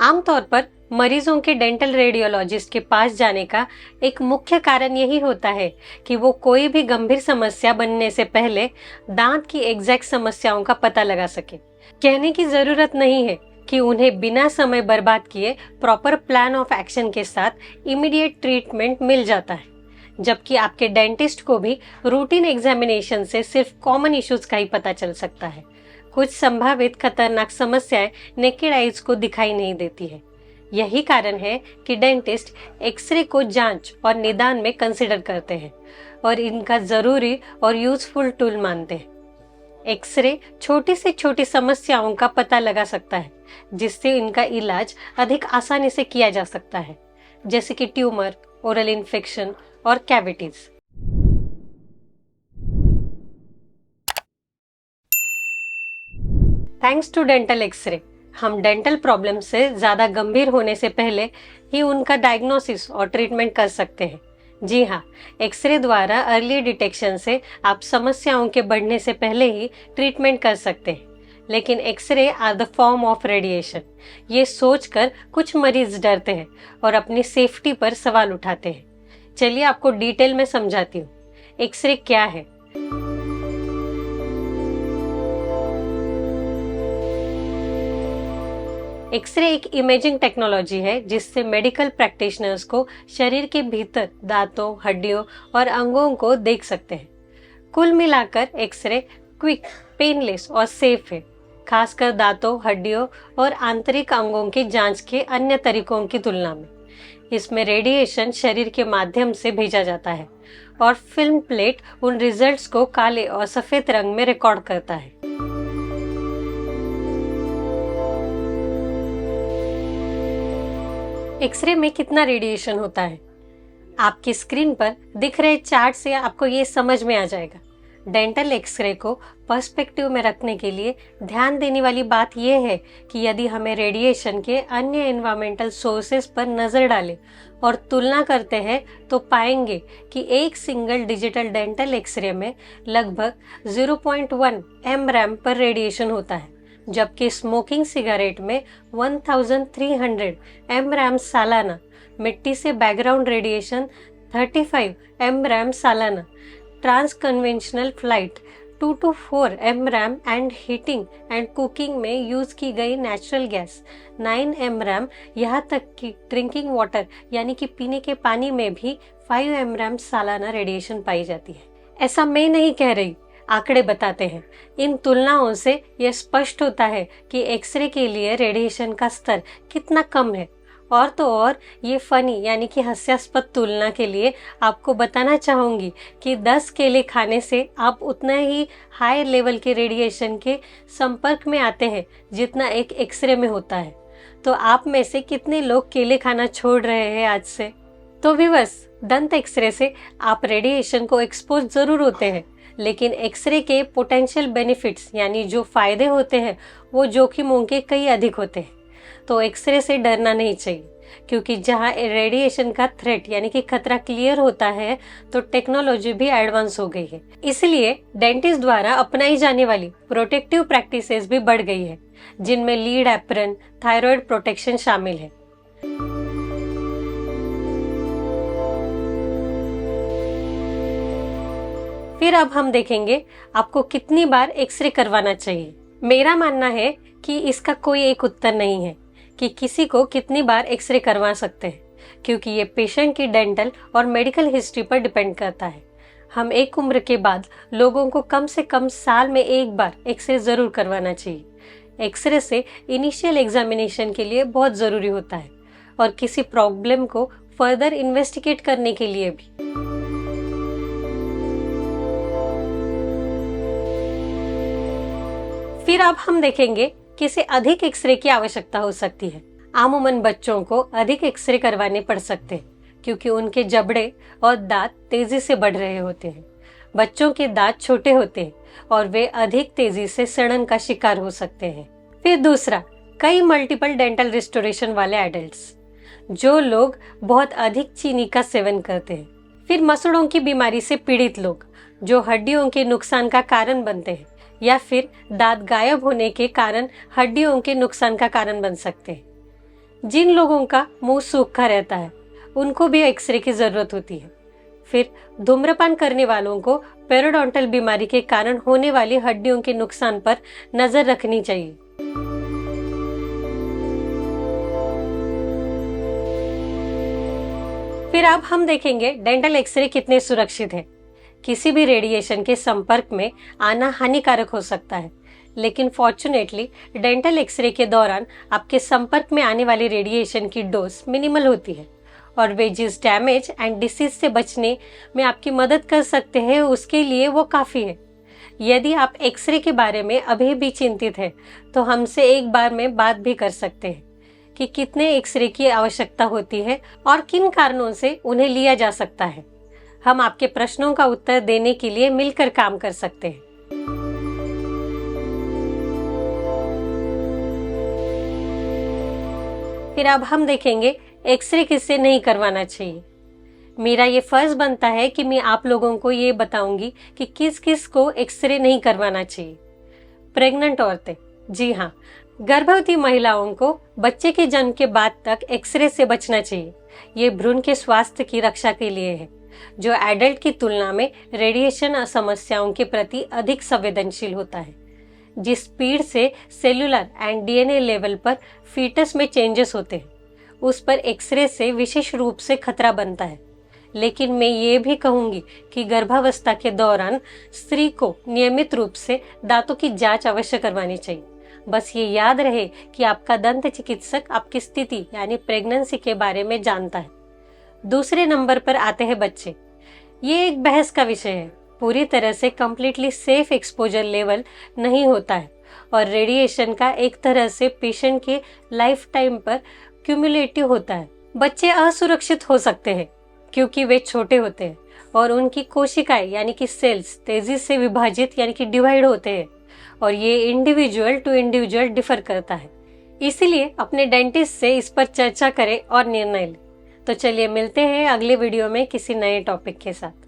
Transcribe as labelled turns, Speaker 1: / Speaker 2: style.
Speaker 1: आमतौर पर मरीजों के डेंटल रेडियोलॉजिस्ट के पास जाने का एक मुख्य कारण यही होता है कि वो कोई भी गंभीर समस्या बनने से पहले दांत की एग्जैक्ट समस्याओं का पता लगा सके। कहने की जरूरत नहीं है कि उन्हें बिना समय बर्बाद किए प्रॉपर प्लान ऑफ एक्शन के साथ इमीडिएट ट्रीटमेंट मिल जाता है, जबकि आपके डेंटिस्ट को भी रूटीन एग्जामिनेशन से सिर्फ कॉमन इश्यूज का ही पता चल सकता है। कुछ संभावित खतरनाक समस्याएं नेकेड आइज को दिखाई नहीं देती है। यही कारण है कि डेंटिस्ट एक्सरे को जांच और निदान में कंसिडर करते हैं और इनका जरूरी और यूजफुल टूल मानते हैं। एक्सरे छोटी से छोटी समस्याओं का पता लगा सकता है, जिससे इनका इलाज अधिक आसानी से किया जा सकता है, जैसे कि ट्यूमर, ओरल इन्फेक्शन और cavities. Thanks to dental X-ray हम डेंटल प्रॉब्लम से ज्यादा गंभीर होने से पहले ही उनका डायग्नोसिस और ट्रीटमेंट कर सकते हैं। जी हाँ, एक्सरे द्वारा अर्ली डिटेक्शन से आप समस्याओं के बढ़ने से पहले ही ट्रीटमेंट कर सकते हैं। लेकिन X-ray are the form of radiation, ये सोचकर कुछ मरीज डरते हैं और अपनी सेफ्टी पर सवाल उठाते हैं। चलिए आपको डिटेल में समझाती हूँ एक्सरे क्या है। एक्सरे एक इमेजिंग टेक्नोलॉजी है जिससे मेडिकल प्रैक्टिशनर्स को शरीर के भीतर दांतों, हड्डियों और अंगों को देख सकते हैं। कुल मिलाकर एक्सरे क्विक, पेनलेस और सेफ है, खासकर दांतों, हड्डियों और आंतरिक अंगों की जांच के अन्य तरीकों की तुलना में। इसमें रेडिएशन शरीर के माध्यम से भेजा जाता है और फिल्म प्लेट उन रिजल्ट्स को काले और सफेद रंग में रिकॉर्ड करता है। एक्सरे में कितना रेडिएशन होता है, आपकी स्क्रीन पर दिख रहे चार्ट से आपको ये समझ में आ जाएगा। डेंटल एक्सरे को पर्सपेक्टिव में रखने के लिए ध्यान देने वाली बात यह है कि यदि हमें रेडिएशन के अन्य एनवायरमेंटल सोर्सेस पर नजर डालें और तुलना करते हैं तो पाएंगे कि एक सिंगल डिजिटल डेंटल एक्सरे में लगभग 0.1 mRAM पर रेडिएशन होता है, जबकि स्मोकिंग सिगरेट में 1300 mRAM सालाना, मिट्टी से बैकग्राउंड रेडिएशन 35 mRAM सालाना, trans conventional flight 2 to 4 mRAM and heating and cooking में यूज की गई नेचुरल गैस 9 mRAM, यहाँ तक कि ड्रिंकिंग वाटर यानी कि पीने के पानी में भी 5 mRAM सालाना रेडिएशन पाई जाती है। ऐसा मैं नहीं कह रही, आंकड़े बताते हैं। इन तुलनाओं से यह स्पष्ट होता है कि एक्सरे के लिए रेडिएशन का स्तर कितना कम है। और तो और ये फनी यानी कि हास्यास्पद तुलना के लिए आपको बताना चाहूंगी कि 10 केले खाने से आप उतना ही हाई लेवल के रेडिएशन के संपर्क में आते हैं जितना एक एक्सरे में होता है। तो आप में से कितने लोग केले खाना छोड़ रहे हैं आज से? तो व्यूअर्स, दंत एक्सरे से आप रेडिएशन को एक्सपोज जरूर होते हैं, लेकिन एक्सरे के पोटेंशियल बेनिफिट्स यानी जो फायदे होते हैं वो जोखिमों के कई अधिक होते हैं। तो एक्सरे से डरना नहीं चाहिए, क्योंकि जहां रेडिएशन का थ्रेट यानी कि खतरा क्लियर होता है तो टेक्नोलॉजी भी एडवांस हो गई है। इसलिए डेंटिस्ट द्वारा अपनाई जाने वाली प्रोटेक्टिव प्रैक्टिसेस भी बढ़ गई है, जिनमें लीड एप्रन, थायराइड प्रोटेक्शन शामिल है। फिर अब हम देखेंगे आपको कितनी बार एक्सरे करवाना चाहिए। मेरा मानना है कि इसका कोई एक उत्तर नहीं है कि किसी को कितनी बार एक्सरे करवा सकते हैं, क्योंकि ये पेशेंट की डेंटल और मेडिकल हिस्ट्री पर डिपेंड करता है। हम एक उम्र के बाद लोगों को कम से कम साल में एक बार एक्सरे जरूर करवाना चाहिए। एक्सरे से इनिशियल एग्जामिनेशन के लिए बहुत जरूरी होता है और किसी प्रॉब्लम को फर्दर इन्वेस्टिगेट करने के लिए भी। फिर अब हम देखेंगे किसे अधिक एक्सरे की आवश्यकता हो सकती है। आमूमन बच्चों को अधिक एक्सरे करवाने पड़ सकते हैं, क्योंकि उनके जबड़े और दांत तेजी से बढ़ रहे होते हैं। बच्चों के दांत छोटे होते हैं और वे अधिक तेजी से सड़न का शिकार हो सकते हैं। फिर दूसरा, कई मल्टीपल डेंटल रिस्टोरेशन वाले एडल्ट्स, जो लोग बहुत अधिक चीनी का सेवन करते हैं। फिर मसूड़ों की बीमारी से पीड़ित लोग, जो हड्डियों के नुकसान का कारण बनते हैं, या फिर दांत गायब होने के कारण हड्डियों के नुकसान का कारण बन सकते हैं। जिन लोगों का मुंह सूखा रहता है उनको भी एक्सरे की जरूरत होती है। फिर धूम्रपान करने वालों को पेरोडोंटल बीमारी के कारण होने वाली हड्डियों के नुकसान पर नजर रखनी चाहिए। फिर अब हम देखेंगे डेंटल एक्सरे कितने सुरक्षित है। किसी भी रेडिएशन के संपर्क में आना हानिकारक हो सकता है, लेकिन फॉर्चुनेटली डेंटल एक्सरे के दौरान आपके संपर्क में आने वाली रेडिएशन की डोज मिनिमल होती है और वे जिस डैमेज एंड डिसीज से बचने में आपकी मदद कर सकते हैं उसके लिए वो काफ़ी है। यदि आप एक्सरे के बारे में अभी भी चिंतित हैं तो हमसे एक बार में बात भी कर सकते हैं कि कितने एक्सरे की आवश्यकता होती है और किन कारणों से उन्हें लिया जा सकता है। हम आपके प्रश्नों का उत्तर देने के लिए मिलकर काम कर सकते हैं। फिर अब हम देखेंगे एक्सरे किससे नहीं करवाना चाहिए। मेरा ये फर्ज बनता है कि मैं आप लोगों को ये बताऊंगी कि किस किस को एक्सरे नहीं करवाना चाहिए। प्रेग्नेंट औरतें, जी हाँ, गर्भवती महिलाओं को बच्चे के जन्म के बाद तक एक्सरे से बचना चाहिए। ये भ्रूण के स्वास्थ्य की रक्षा के लिए है, जो एडल्ट की तुलना में रेडिएशन समस्याओं के प्रति अधिक संवेदनशील होता है। जिस स्पीड से सेलुलर एंड डीएनए लेवल पर फीटस में चेंजेस होते हैं, उस पर एक्सरे से विशेष रूप से खतरा बनता है। लेकिन मैं ये भी कहूंगी कि गर्भावस्था के दौरान स्त्री को नियमित रूप से दांतों की जांच अवश्य करवानी चाहिए। बस ये याद रहे कि आपका दंत चिकित्सक आपकी स्थिति यानी प्रेगनेंसी के बारे में जानता है। दूसरे नंबर पर आते हैं बच्चे। ये एक बहस का विषय है। पूरी तरह से कम्प्लीटली सेफ एक्सपोजर लेवल नहीं होता है और रेडिएशन का एक तरह से पेशेंट के लाइफ टाइम पर क्यूमुलेटिव होता है। बच्चे असुरक्षित हो सकते हैं क्योंकि वे छोटे होते हैं और उनकी कोशिकाएं यानी कि सेल्स तेजी से विभाजित यानी कि डिवाइड होते हैं और ये इंडिविजुअल टू इंडिविजुअल डिफर करता है। इसीलिए अपने डेंटिस्ट से इस पर चर्चा करें और निर्णय लें। तो चलिए मिलते हैं अगले वीडियो में किसी नए टॉपिक के साथ।